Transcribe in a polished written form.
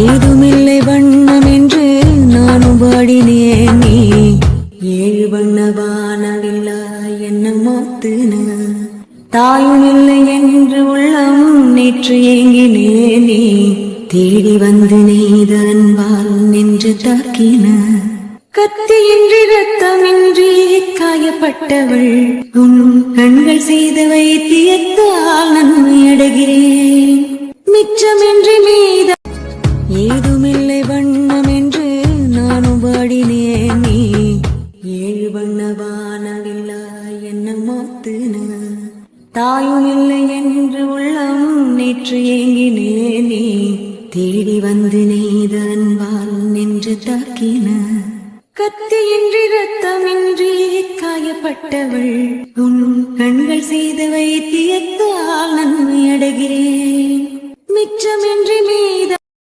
ஏதுமில்லை வண்ணம் என்று நானும் பாடினேன். நீ ஏழு வண்ண வானவில்லா என்ன மாத்துன. தாயும் இல்லை என்று உள்ளம் நேற்று ஏங்கினேன். நீ தேடி வந்து நெய்த அன்பால் நின்று தாக்கின. கத்தியின்றி ரத்தமின்றி காயப்பட்டவள் உன் கண்கள் செய்த வைத்தியத்தால் நன்மை அடைகிறேன். மிச்சமின்றி மீத ஏதுமில்லை வண்ணம் என்று நானும் பாடினேன். நீ ஏழு வண்ண வானவில்லா என்ன மாத்துன. தாயும் இல்லை என்று உள்ளம் நேற்று ஏங்கினேன். நீ தேடி வந்து நெய்த அன்பால் நின்று தாக்கின. கத்தியின்றி ரத்தமின்றி காயப்பட்டவள் உன் கண்கள் செய்த வைத்தியத்தால் நன்மை அடைகிறேன். மிச்சமின்றி மீத